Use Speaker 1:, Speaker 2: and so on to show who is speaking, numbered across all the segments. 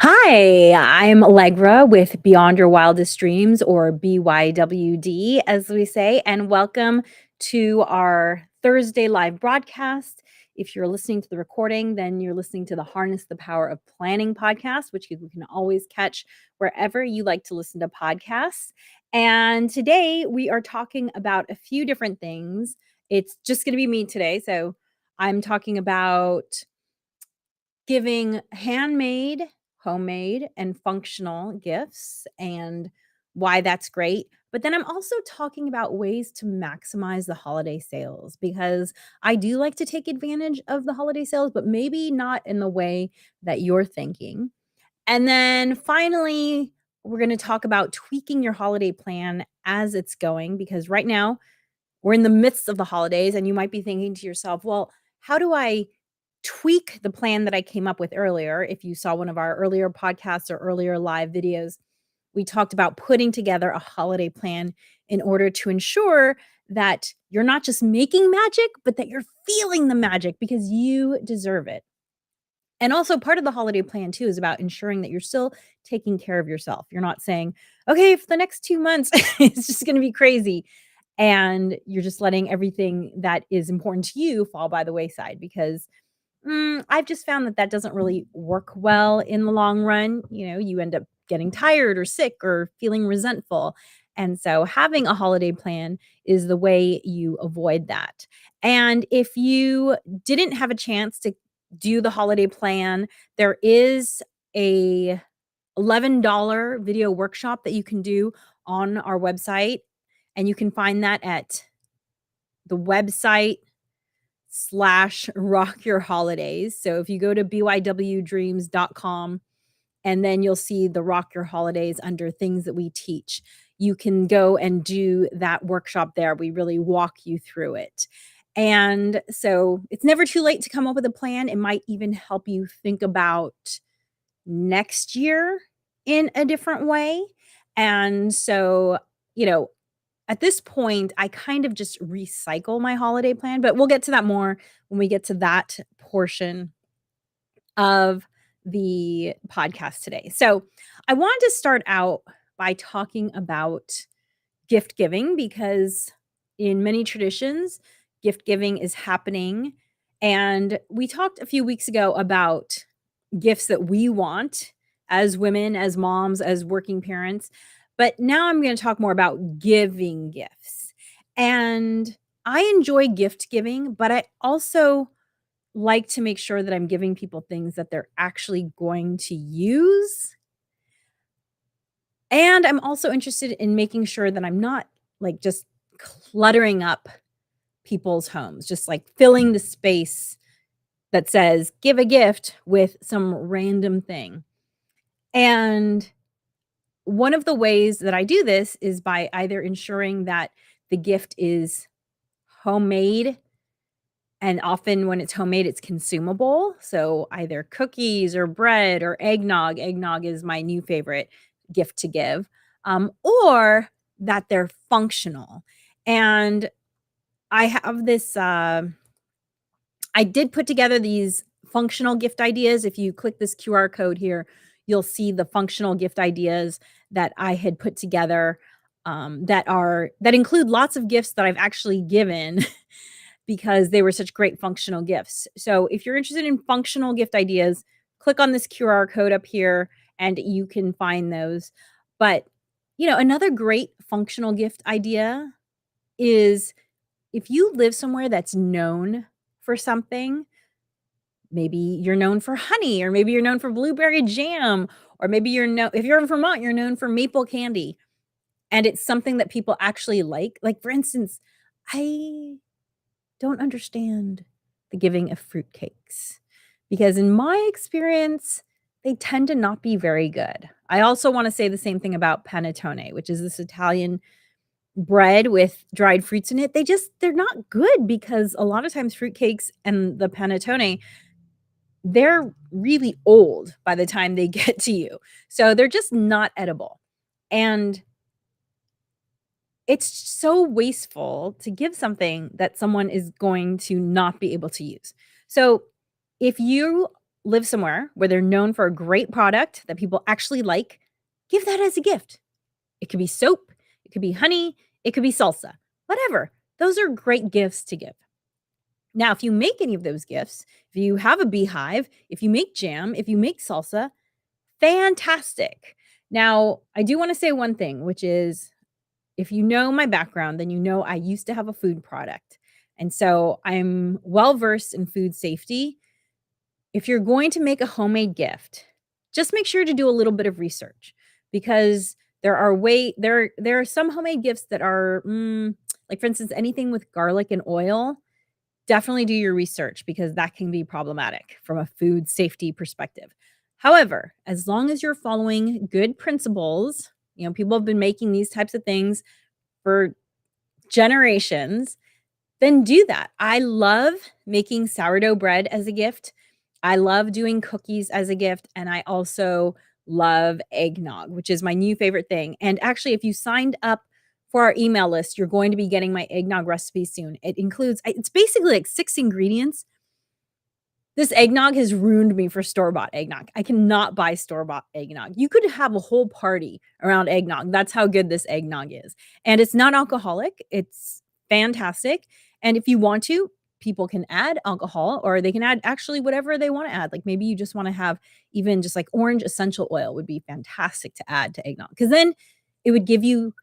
Speaker 1: Hi, I'm Allegra with Beyond Your Wildest Dreams, or BYWD, as we say, and welcome to our Thursday live broadcast. If you're listening to the recording, then you're listening to the Harness the Power of Planning podcast, which you can always catch wherever you like to listen to podcasts. And today we are talking about a few different things. It's just going to be me today. So I'm talking about giving handmade, homemade, and functional gifts and why that's great. But then I'm also talking about ways to maximize the holiday sales because I do like to take advantage of the holiday sales, but maybe not in the way that you're thinking. And then finally, we're going to talk about tweaking your holiday plan as it's going because right now we're in the midst of the holidays and you might be thinking to yourself, well, how do I tweak the plan that I came up with earlier? If you saw one of our earlier podcasts or earlier live videos, we talked about putting together a holiday plan in order to ensure that you're not just making magic, but that you're feeling the magic because you deserve it. And also, part of the holiday plan too is about ensuring that you're still taking care of yourself. You're not saying, okay, for the next 2 months, it's just going to be crazy. And you're just letting everything that is important to you fall by the wayside because I've just found that that doesn't really work well in the long run. You end up getting tired or sick or feeling resentful. And so having a holiday plan is the way you avoid that. And if you didn't have a chance to do the holiday plan, there is a $11 video workshop that you can do on our website. And you can find that at the website slash rock your holidays. So if you go to bywdreams.com and then you'll see the rock your holidays under things that we teach, you can go and do that workshop there. We really walk you through it. And so it's never too late to come up with a plan. It might even help you think about next year in a different way. And so, you know, at this point, I kind of just recycle my holiday plan, but we'll get to that more when we get to that portion of the podcast today. So, I wanted to start out by talking about gift giving because in many traditions, gift giving is happening. And we talked a few weeks ago about gifts that we want as women, as moms, as working parents. But now I'm going to talk more about giving gifts. And I enjoy gift giving, but I also like to make sure that I'm giving people things that they're actually going to use. And I'm also interested in making sure that I'm not like just cluttering up people's homes, just like filling the space that says give a gift with some random thing. And one of the ways that I do this is by either ensuring that the gift is homemade. And often when it's homemade, it's consumable. So either cookies or bread or eggnog. Eggnog is my new favorite gift to give. Or that they're functional. And I have this, I did put together these functional gift ideas. If you click this QR code here, you'll see the functional gift ideas that I had put together that include lots of gifts that I've actually given because they were such great functional gifts. So if you're interested in functional gift ideas, click on this QR code up here and you can find those. But, another great functional gift idea is if you live somewhere that's known for something, maybe you're known for honey, or maybe you're known for blueberry jam, or maybe if you're in Vermont, you're known for maple candy, and it's something that people actually like. Like, for instance, I don't understand the giving of fruitcakes because in my experience, they tend to not be very good. I also wanna say the same thing about panettone, which is this Italian bread with dried fruits in it. They're not good because a lot of times fruitcakes and the panettone, they're really old by the time they get to you. So they're just not edible. And it's so wasteful to give something that someone is going to not be able to use. So, if you live somewhere where they're known for a great product that people actually like, give that as a gift. It could be soap, it could be honey, it could be salsa, whatever. Those are great gifts to give. Now, if you make any of those gifts, if you have a beehive, if you make jam, if you make salsa, fantastic. Now, I do want to say one thing, which is if you know my background, then you know I used to have a food product. And so I'm well versed in food safety. If you're going to make a homemade gift, just make sure to do a little bit of research because there are some homemade gifts that are like for instance anything with garlic and oil. Definitely do your research because that can be problematic from a food safety perspective. However, as long as you're following good principles, people have been making these types of things for generations, then do that. I love making sourdough bread as a gift. I love doing cookies as a gift. And I also love eggnog, which is my new favorite thing. And actually, if you signed up for our email list, you're going to be getting my eggnog recipe soon. It's basically like 6 ingredients. This eggnog has ruined me for store-bought eggnog. I cannot buy store-bought eggnog. You could have a whole party around eggnog. That's how good this eggnog is. And it's not alcoholic. It's fantastic. And if you want to, people can add alcohol or they can add actually whatever they want to add. Like maybe you just want to have even just like orange essential oil would be fantastic to add to eggnog because then it would give you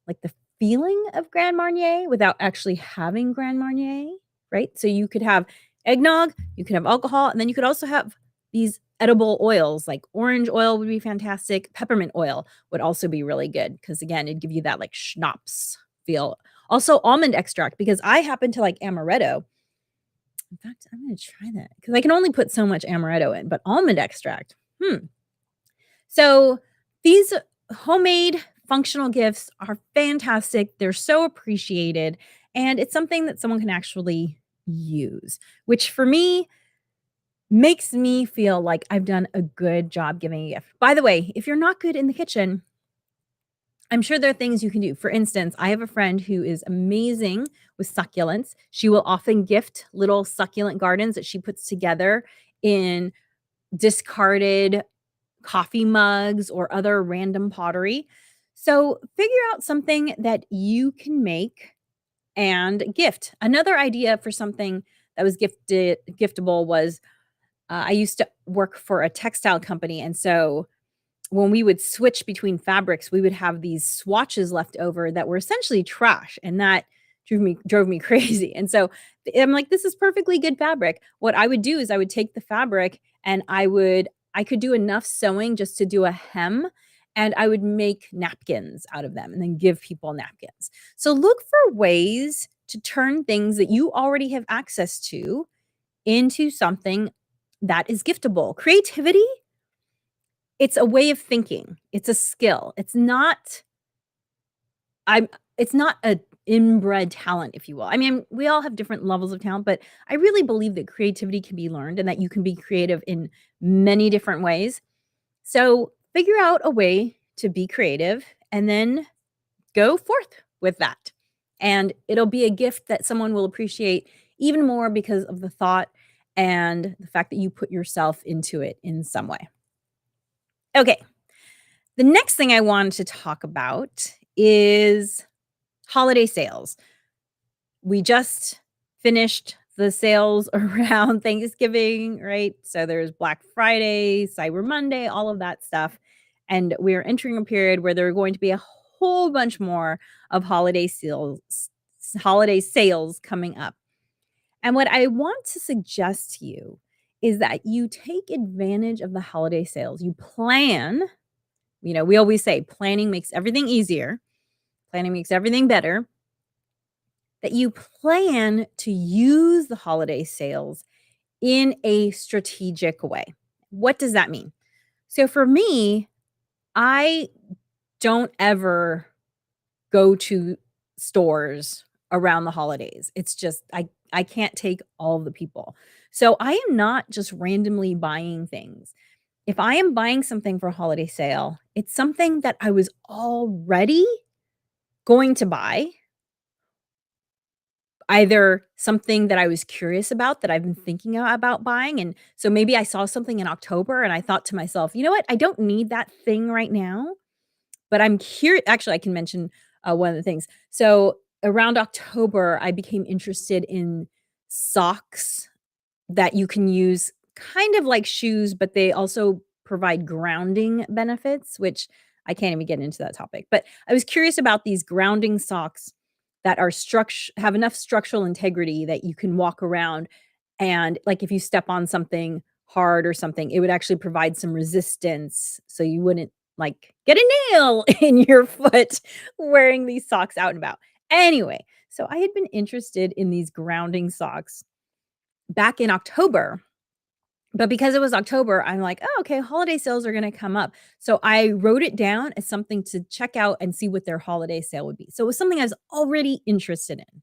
Speaker 1: like the feeling of Grand Marnier without actually having Grand Marnier, right? So you could have eggnog, you could have alcohol, and then you could also have these edible oils like orange oil would be fantastic. Peppermint oil would also be really good because again, it'd give you that like schnapps feel. Also almond extract because I happen to like amaretto. In fact, I'm going to try that because I can only put so much amaretto in, but almond extract. So these homemade functional gifts are fantastic. They're so appreciated. And it's something that someone can actually use, which for me makes me feel like I've done a good job giving a gift. By the way, if you're not good in the kitchen, I'm sure there are things you can do. For instance, I have a friend who is amazing with succulents. She will often gift little succulent gardens that she puts together in discarded coffee mugs or other random pottery. So figure out something that you can make and gift. Another idea for something that was giftable was I used to work for a textile company. And so when we would switch between fabrics, we would have these swatches left over that were essentially trash. And that drove me crazy. And so I'm like, this is perfectly good fabric. What I would do is I would take the fabric and I could do enough sewing just to do a hem and I would make napkins out of them and then give people napkins. So look for ways to turn things that you already have access to into something that is giftable. Creativity, it's a way of thinking. It's a skill. I'm it's not a inbred talent, if you will. I mean, we all have different levels of talent, but I really believe that creativity can be learned and that you can be creative in many different ways. So figure out a way to be creative and then go forth with that. And it'll be a gift that someone will appreciate even more because of the thought and the fact that you put yourself into it in some way. Okay. The next thing I wanted to talk about is holiday sales. We just finished the sales around Thanksgiving, right? So there's Black Friday, Cyber Monday, all of that stuff. And we're entering a period where there are going to be a whole bunch more of holiday sales coming up. And what I want to suggest to you is that you take advantage of the holiday sales. You plan, we always say planning makes everything easier. Planning makes everything better. That you plan to use the holiday sales in a strategic way. What does that mean? So for me, I don't ever go to stores around the holidays. It's just I can't take all the people. So I am not just randomly buying things. If I am buying something for a holiday sale, it's something that I was already going to buy, either something that I was curious about that I've been thinking about buying, and so maybe I saw something in October and I thought to myself, "You know what? I don't need that thing right now, but I'm curious." Actually, I can mention, one of the things. So, around October, I became interested in socks that you can use kind of like shoes, but they also provide grounding benefits, which I can't even get into that topic. But I was curious about these grounding socks that are have enough structural integrity that you can walk around and, like, if you step on something hard or something, it would actually provide some resistance so you wouldn't, like, get a nail in your foot wearing these socks out and about. Anyway, so I had been interested in these grounding socks back in October, but because it was October, I'm like, "Oh, okay, holiday sales are gonna come up." So I wrote it down as something to check out and see what their holiday sale would be. So it was something I was already interested in.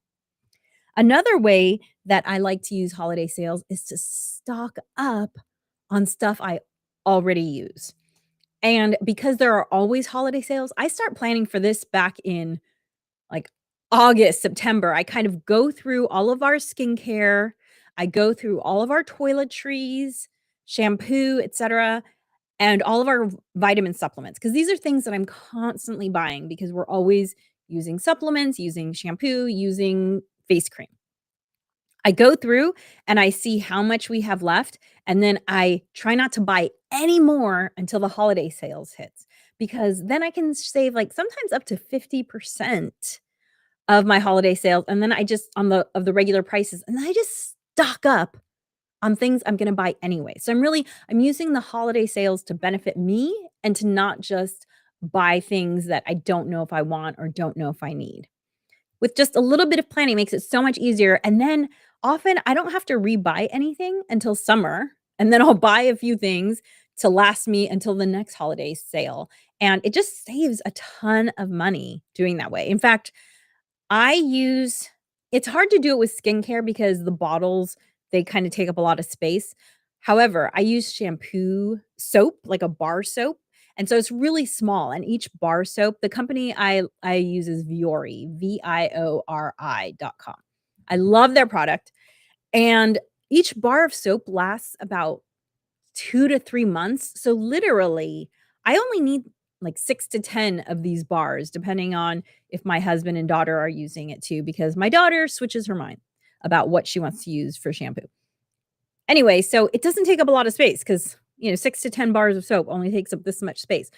Speaker 1: Another way that I like to use holiday sales is to stock up on stuff I already use. And because there are always holiday sales, I start planning for this back in like August, September. I kind of go through all of our skincare. I go through all of our toiletries, shampoo, etcetera, and all of our vitamin supplements because these are things that I'm constantly buying because we're always using supplements, using shampoo, using face cream. I go through and I see how much we have left, and then I try not to buy any more until the holiday sales hits because then I can save like sometimes up to 50% of my holiday sales, and then I just on the of the regular prices, and then I just stock up on things I'm gonna buy anyway. So I'm using the holiday sales to benefit me and to not just buy things that I don't know if I want or don't know if I need. With just a little bit of planning makes it so much easier, and then often I don't have to rebuy anything until summer, and then I'll buy a few things to last me until the next holiday sale, and it just saves a ton of money doing that way. In fact, I use it's hard to do it with skincare because the bottles, they kinda take up a lot of space. However, I use shampoo soap, like a bar soap, and so it's really small, and each bar soap the company I use is Viori, Viori.com. I love their product, and each bar of soap lasts about 2 to 3 months. So literally, I only need like 6 to 10 of these bars depending on if my husband and daughter are using it too because my daughter switches her mind about what she wants to use for shampoo. Anyway, so it doesn't take up a lot of space cuz 6 to 10 bars of soap only takes up this much space.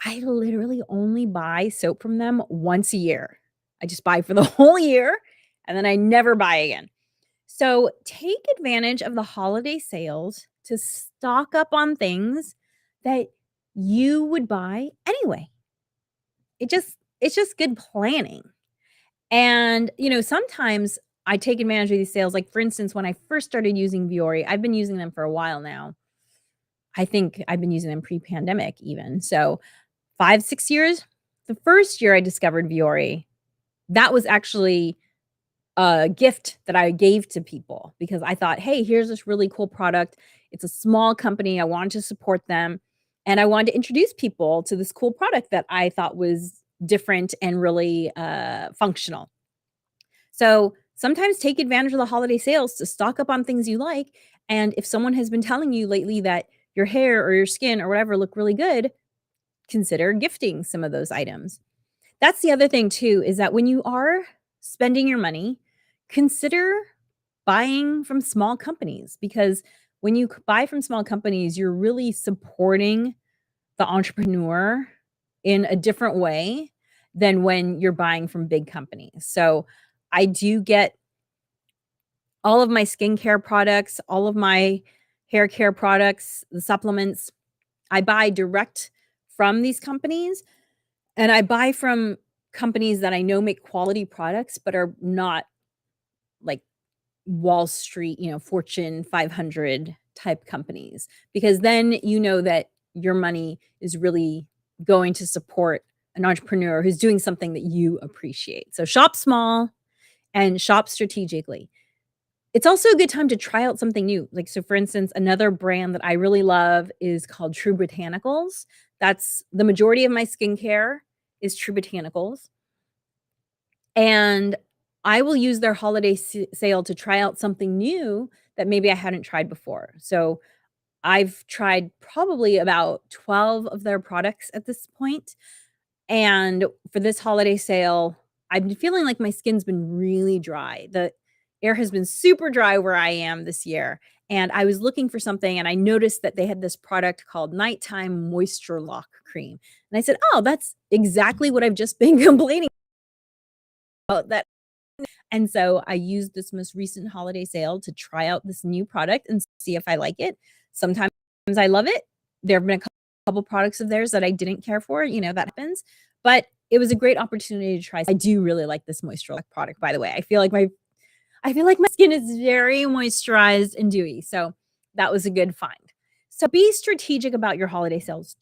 Speaker 1: I literally only buy soap from them once a year. I just buy for the whole year and then I never buy again. So take advantage of the holiday sales to stock up on things that you would buy anyway. It's just good planning. And, sometimes I take advantage of these sales. Like for instance, when I first started using Viore, I've been using them for a while now. I think I've been using them pre-pandemic even. So 5, 6 years. The first year I discovered Viore, that was actually a gift that I gave to people because I thought, "Hey, here's this really cool product. It's a small company. I wanted to support them, and I wanted to introduce people to this cool product that I thought was different and really, functional." So, sometimes take advantage of the holiday sales to stock up on things you like, and if someone has been telling you lately that your hair or your skin or whatever look really good, consider gifting some of those items. That's the other thing too, is that when you are spending your money, consider buying from small companies because when you buy from small companies, you're really supporting the entrepreneur in a different way than when you're buying from big companies. So I do get all of my skincare products, all of my hair care products, the supplements, I buy direct from these companies and I buy from companies that I know make quality products, but are not like Wall Street, Fortune 500 type companies, because then you know that your money is really going to support an entrepreneur who's doing something that you appreciate. So shop small and shop strategically. It's also a good time to try out something new. Like, so for instance, another brand that I really love is called True Botanicals. That's the majority of my skincare is True Botanicals. And I will use their holiday sale to try out something new that maybe I hadn't tried before. So I've tried probably about 12 of their products at this point, and for this holiday sale, I've been feeling like my skin's been really dry. The air has been super dry where I am this year, and I was looking for something, and I noticed that they had this product called Nighttime Moisture Lock Cream, and I said, "Oh, that's exactly what I've just been complaining about, that." And so I used this most recent holiday sale to try out this new product and see if I like it. Sometimes I love it. There have been a couple products of theirs that I didn't care for, that happens. But it was a great opportunity to try. I do really like this moisture lock product, by the way. I feel like my skin is very moisturized and dewy. So that was a good find. So be strategic about your holiday sales.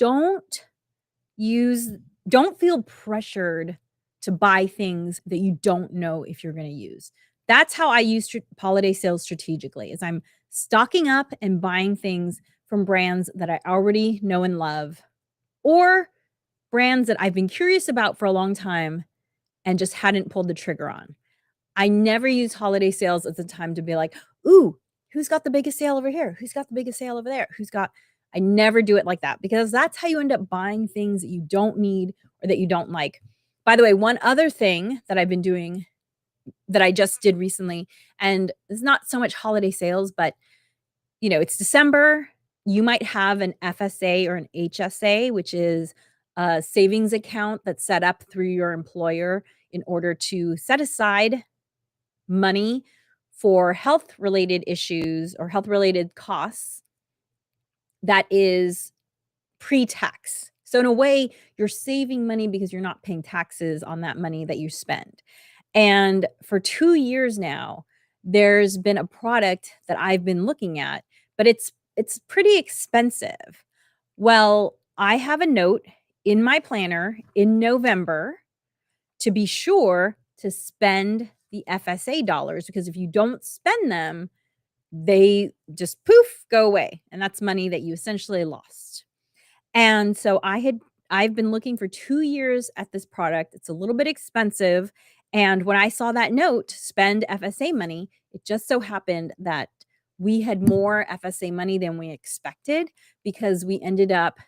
Speaker 1: Use don't feel pressured to buy things that you don't know if you're going to use. That's how I use holiday sales strategically. Is I'm stocking up and buying things from brands that I already know and love, or brands that I've been curious about for a long time and just hadn't pulled the trigger on. I never use holiday sales as a time to be like, "Ooh, who's got the biggest sale over here? Who's got the biggest sale over there? Who's got" I never do it like that, because that's how you end up buying things that you don't need or that you don't like. By the way, one other thing that I've been doing that I just did recently, and it's not so much holiday sales, but it's December. You might have an FSA or an HSA, which is a savings account that's set up through your employer in order to set aside money for health related issues or health related costs that is pre-tax. So in a way, you're saving money because you're not paying taxes on that money that you spend. And for 2 years now, there's been a product that I've been looking at, but it's pretty expensive. Well, I have a note in my planner in November to be sure to spend the FSA dollars, because if you don't spend them, they just poof, go away, and that's money that you essentially lost. And so I've been looking for 2 years at this product. It's a little bit expensive, and when I saw that note, spend FSA money, it just so happened that we had more FSA money than we expected, because we ended up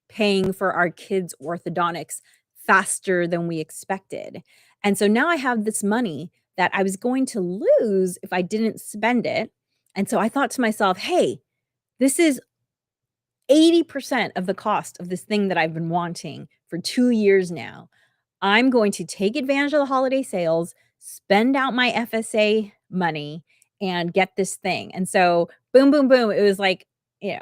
Speaker 1: paying for our kids' orthodontics faster than we expected. And so now I have this money that I was going to lose if I didn't spend it. And so I thought to myself, "Hey, this is 80% of the cost of this thing that I've been wanting for 2 years now. I'm going to take advantage of the holiday sales, spend out my FSA money, and get this thing." And so boom, boom, boom, it was like, you know,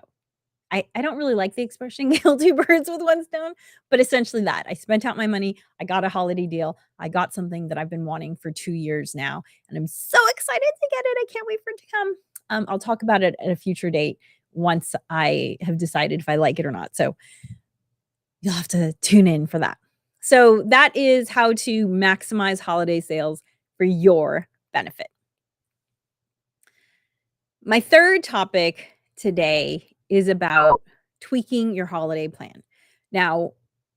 Speaker 1: I don't really like the expression "kill 2 birds with 1 stone," but essentially that. I spent out my money, I got a holiday deal, I got something that I've been wanting for 2 years now, and I'm so excited to get it, I can't wait for it to come. I'll talk about it at a future date once I have decided if I like it or not, so you'll have to tune in for that. So that is how to maximize holiday sales for your benefit. My third topic today is about tweaking your holiday plan. Now,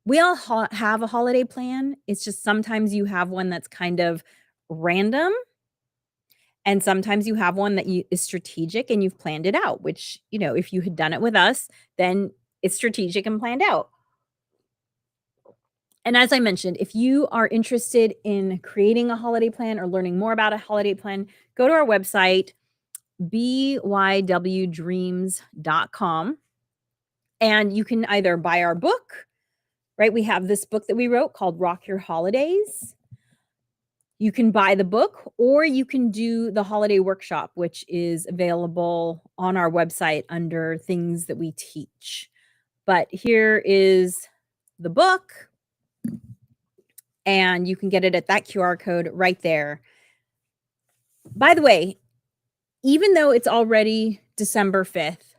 Speaker 1: we all have a holiday plan. It's just sometimes you have one that's kind of random, and sometimes you have one that is strategic and you've planned it out, which, if you had done it with us, then it's strategic and planned out. And as I mentioned, if you are interested in creating a holiday plan or learning more about a holiday plan, go to our website, bywdreams.com, and you can either buy our book, right? We have this book that we wrote called Rock Your Holidays. You can buy the book, or you can do the holiday workshop, which is available on our website under things that we teach. But here is the book, and you can get it at that QR code right there. By the way, even though it's already December 5th,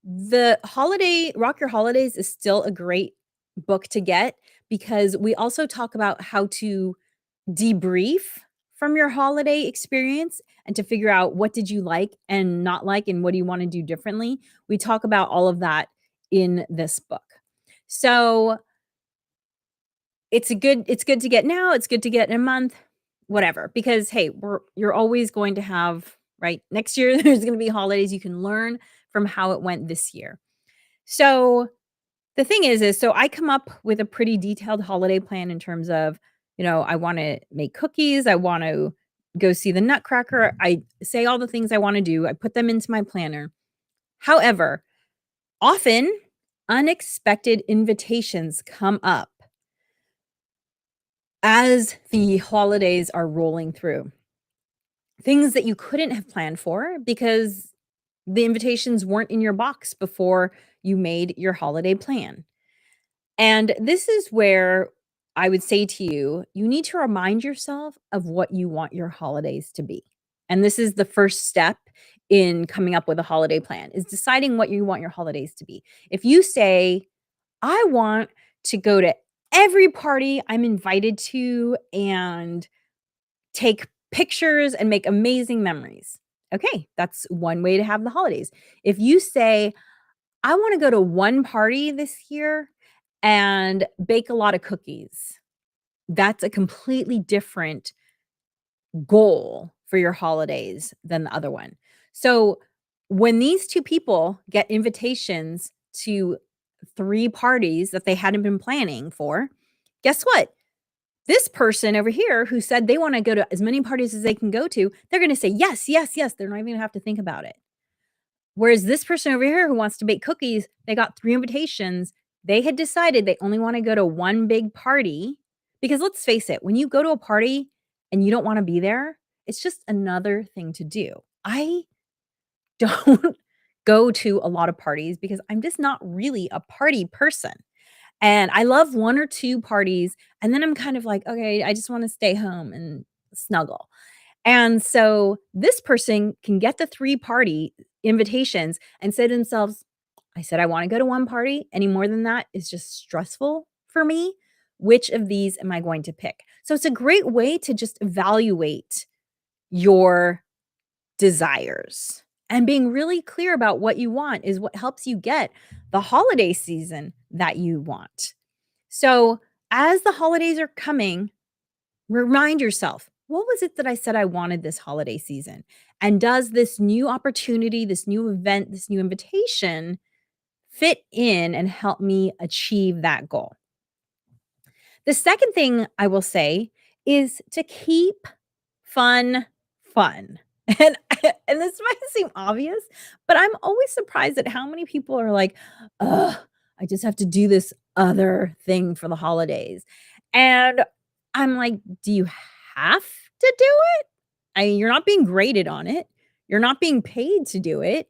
Speaker 1: the holiday Rock Your Holidays is still a great book to get because we also talk about how to debrief from your holiday experience and to figure out what did you like and not like and what do you wanna do differently. We talk about all of that in this book. So, it's good to get now, it's good to get in a month, whatever, because, hey, you're always going to have right? Next year, there's gonna be holidays, you can learn from how it went this year. So, the thing is so I come up with a pretty detailed holiday plan in terms of, I wanna make cookies, I want to go see the Nutcracker, I say all the things I wanna do, I put them into my planner. However, often, unexpected invitations come up as the holidays are rolling through. Things that you couldn't have planned for because the invitations weren't in your box before you made your holiday plan. And this is where I would say to you, you need to remind yourself of what you want your holidays to be. And this is the first step in coming up with a holiday plan is deciding what you want your holidays to be. If you say, I want to go to every party I'm invited to and take pictures and make amazing memories. Okay, that's one way to have the holidays. If you say, I wanna go to one party this year and bake a lot of cookies. That's a completely different goal for your holidays than the other one. So, when these 2 people get invitations to 3 parties that they hadn't been planning for, guess what? This person over here who said they wanna go to as many parties as they can go to, they're gonna say, "Yes, yes, yes." They're not even gonna have to think about it. Whereas this person over here who wants to bake cookies, they got 3 invitations. They had decided they only wanna go to one big party because let's face it, when you go to a party and you don't wanna be there, it's just another thing to do. I don't go to a lot of parties because I'm just not really a party person. And I love 1 or 2 parties, and then I'm kind of like, "Okay, I just wanna stay home and snuggle." And so this person can get the 3 party invitations and say to themselves, "I said I wanna go to one party. Any more than that is just stressful for me. Which of these am I going to pick?" So it's a great way to just evaluate your desires. And being really clear about what you want is what helps you get the holiday season that you want. So, as the holidays are coming, remind yourself, what was it that I said I wanted this holiday season? And does this new opportunity, this new event, this new invitation fit in and help me achieve that goal? The second thing I will say is to keep fun fun. And and this might seem obvious, but I'm always surprised at how many people are like, "Ugh, I just have to do this other thing for the holidays." And I'm like, "Do you have to do it? You're not being graded on it. You're not being paid to do it.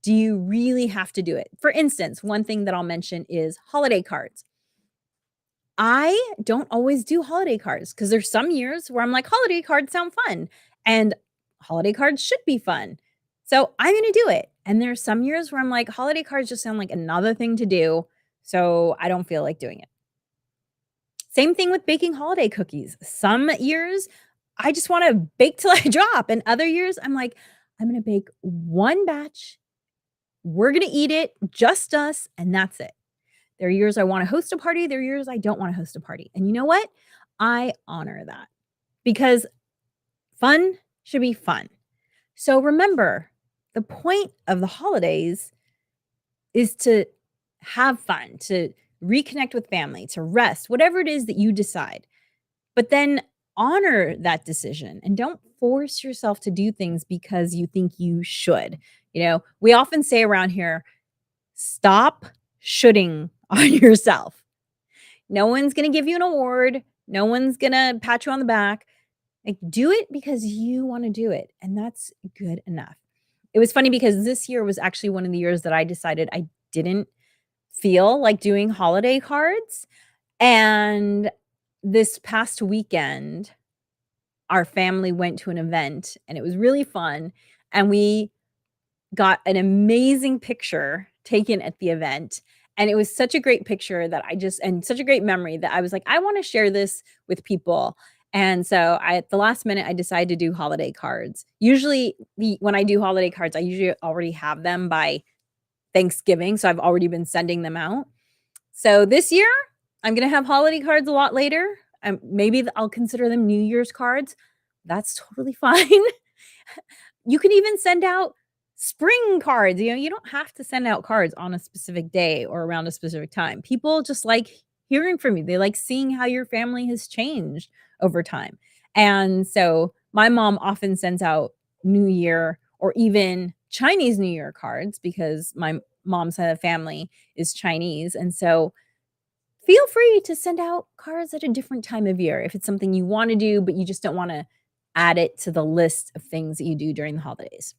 Speaker 1: Do you really have to do it?" For instance, one thing that I'll mention is holiday cards. I don't always do holiday cards because there's some years where I'm like, "Holiday cards sound fun," and holiday cards should be fun. So, I'm gonna do it. And there's some years where I'm like, "Holiday cards just sound like another thing to do, so I don't feel like doing it." Same thing with baking holiday cookies. Some years, I just wanna bake till I drop, and other years, I'm like, "I'm gonna bake 1 batch, we're gonna eat it, just us, and that's it." There are years I wanna host a party, there are years I don't wanna host a party, and you know what? I honor that because fun should be fun. So remember, the point of the holidays is to have fun, to reconnect with family, to rest, whatever it is that you decide. But then honor that decision and don't force yourself to do things because you think you should. We often say around here, stop shoulding on yourself. No one's gonna give you an award. No one's gonna pat you on the back. Like, do it because you wanna do it, and that's good enough. It was funny because this year was actually one of the years that I decided I didn't feel like doing holiday cards, and this past weekend, our family went to an event, and it was really fun, and we got an amazing picture taken at the event, And it was such a great picture that and such a great memory that I was like, I want to share this with people. And so at the last minute, I decided to do holiday cards. Usually, when I do holiday cards, I usually already have them by Thanksgiving. So I've already been sending them out. So this year, I'm going to have holiday cards a lot later. Maybe I'll consider them New Year's cards. That's totally fine. You can even send out spring cards. You don't have to send out cards on a specific day or around a specific time. People just like hearing from you. They like seeing how your family has changed over time. And so my mom often sends out New Year or even Chinese New Year cards because my mom's side of the family is Chinese. And so feel free to send out cards at a different time of year if it's something you want to do, but you just don't want to add it to the list of things that you do during the holidays.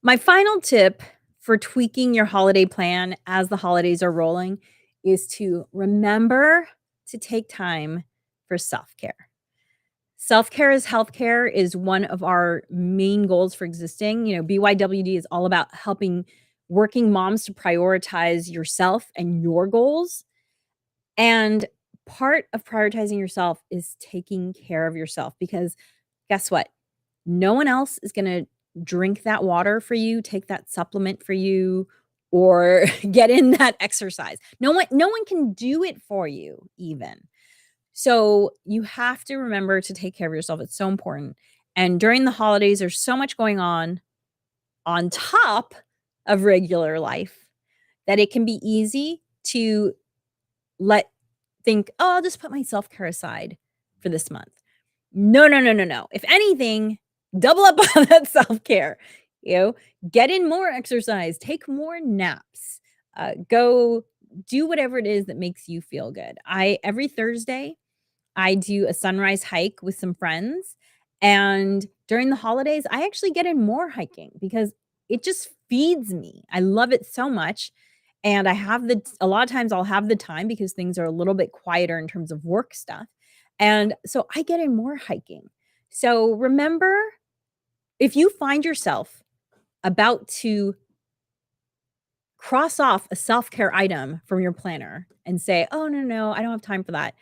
Speaker 1: My final tip for tweaking your holiday plan as the holidays are rolling is to remember to take time for self-care. Self-care as healthcare is one of our main goals for existing. BYWD is all about helping working moms to prioritize yourself and your goals. And part of prioritizing yourself is taking care of yourself because guess what? No one else is going to drink that water for you, take that supplement for you, or get in that exercise. No one can do it for you even. So you have to remember to take care of yourself. It's so important. And during the holidays, there's so much going on top of regular life that it can be easy to think, oh, I'll just put my self-care aside for this month. No, no, no, no, no. If anything, double up on that self-care. Get in more exercise, take more naps, go do whatever it is that makes you feel good. Every Thursday, I do a sunrise hike with some friends. And during the holidays, I actually get in more hiking because it just feeds me. I love it so much. And a lot of times I'll have the time because things are a little bit quieter in terms of work stuff. And so I get in more hiking. So remember, if you find yourself about to cross off a self-care item from your planner and say, oh, no, no, I don't have time for that.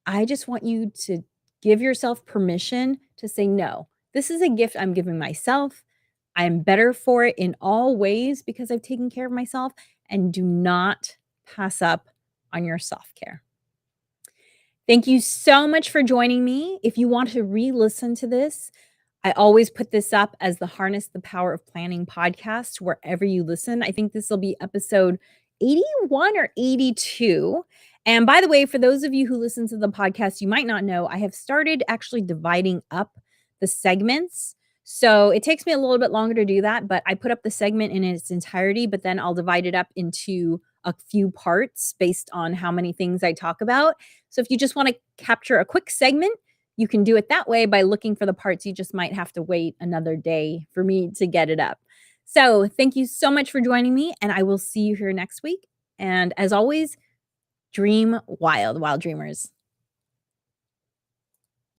Speaker 1: I just want you to give yourself permission to say, no, this is a gift I'm giving myself. I'm better for it in all ways because I've taken care of myself, and do not pass up on your self-care. Thank you so much for joining me. If you want to re-listen to this, I always put this up as the Harness the Power of Planning podcast wherever you listen. I think this will be episode 81 or 82. And by the way, for those of you who listen to the podcast, you might not know, I have started actually dividing up the segments. So it takes me a little bit longer to do that, but I put up the segment in its entirety, but then I'll divide it up into a few parts based on how many things I talk about. So if you just want to capture a quick segment, you can do it that way by looking for the parts. You just might have to wait another day for me to get it up. So thank you so much for joining me, and I will see you here next week. And as always, dream wild, wild dreamers.